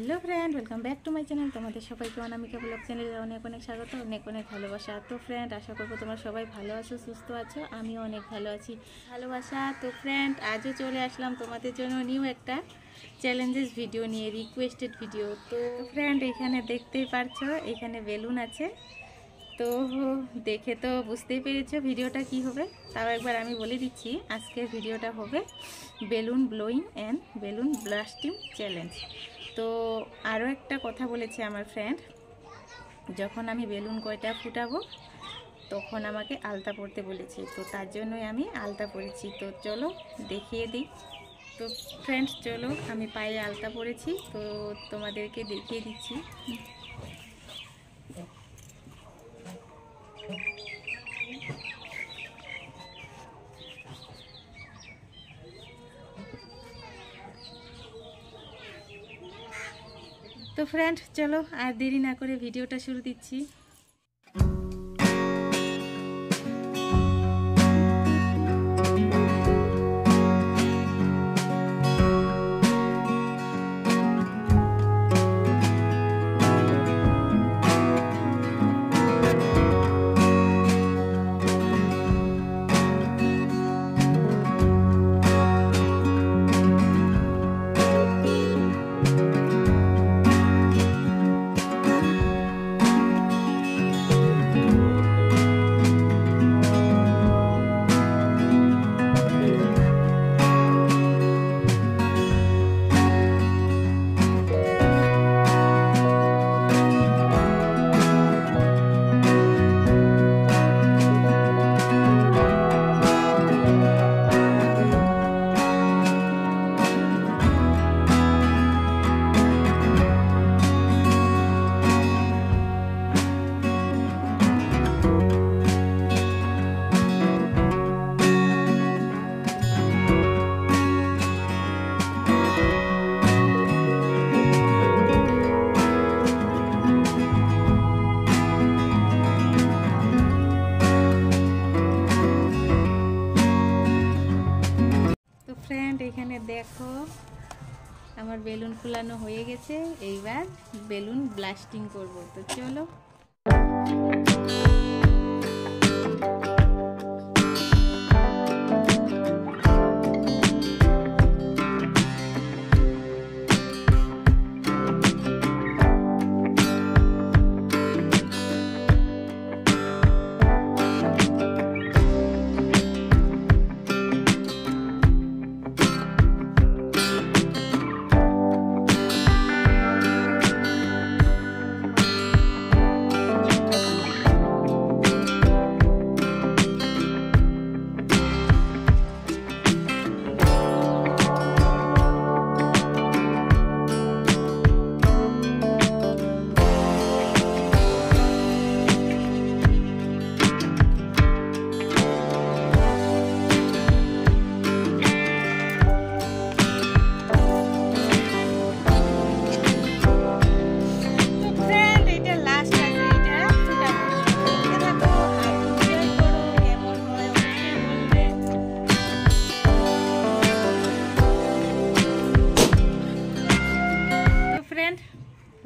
Hello friend welcome back to my channel तुम्हारे सबाइके Anamika blog चैनेले अनेक अनेक स्वागत अनेक अनेक भालोबासा। तो फ्रेंड आशा करब तुम्हारा सबाई भालो आछो सुस्थ आछो आमिओ अनेक भालो आछि भालोबासा। तो फ्रेंड आजो चले आसलाम तुम्हारे जन्य निउ एकटा चैलेंजेस भिडियो निये रिक्वेस्टेड भिडियो। तो फ्रेंड एखाने देखतेई पारछो एखाने बेलुन आछे तो देखे तो बुझतेई पेरेछो भिडियोटा कि होबे। ताओ एकबार आमी बोले दिচ্ছি आजकेर भिडियोटा होबे balloon blowing and balloon blasting challenge. तो आरो एक कथा बोलेছে আমার फ्रेंड যখন আমি বেলুন কয়টা ফুটাবো তখন আমাকে আলতা পরতে বলেছে, তো তার জন্যই আমি আলতা পরেছি। তো চলো দেখিয়ে দিই। তো फ्रेंड्स চলো আমি পায়ে আলতা পরেছি তো তোমাদেরকে দেখিয়ে দিচ্ছি। तो फ्रेंड चलो আর দেরি না করে ভিডিওটা শুরু দিচ্ছি। फ्रेंड एखाने देखो आमार बेलुन फुलानो हये गेछे, एइबार बेलुन ब्लास्टिंग करब। तो चलो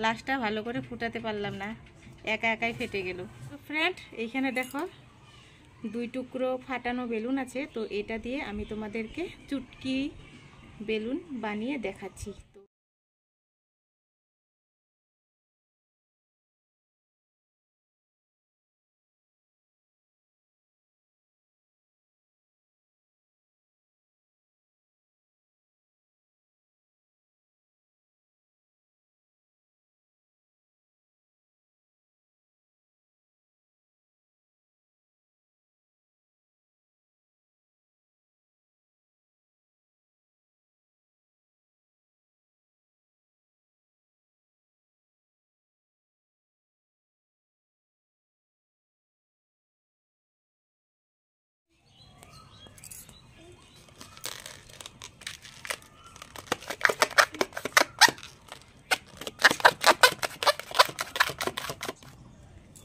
लास्टा भालो करे फुटाते पारलाम ना, एका एकाई फेटे गेल। तो फ्रेंड एइखाने देखो दुई टुकरो फाटानो बेलुन आछे, तो एटा दिए आमी तोमादेरके चुटकी बेलुन बानिये देखाচ্ছি।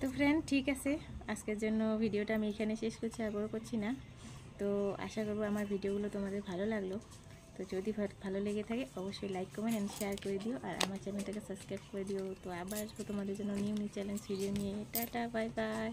तो फ्रेंड ठीक है आजकेर जन्य भिडियोटा आमी एखाने शेष करछि, आर बড় करछि ना। तो आशा करब आमार भिडियोगुलो तोमादेर भालो लागलो। তো যদি ভালো লেগে থাকে অবশ্যই লাইক কমেন্ট অ্যান্ড শেয়ার করে দিও, আর আমার চ্যানেলটাকে সাবস্ক্রাইব করে দিও। তো আবার আসবো তোমাদের জন্য নিউ চ্যালেঞ্জ ভিডিও নিয়ে। Tata, bye bye.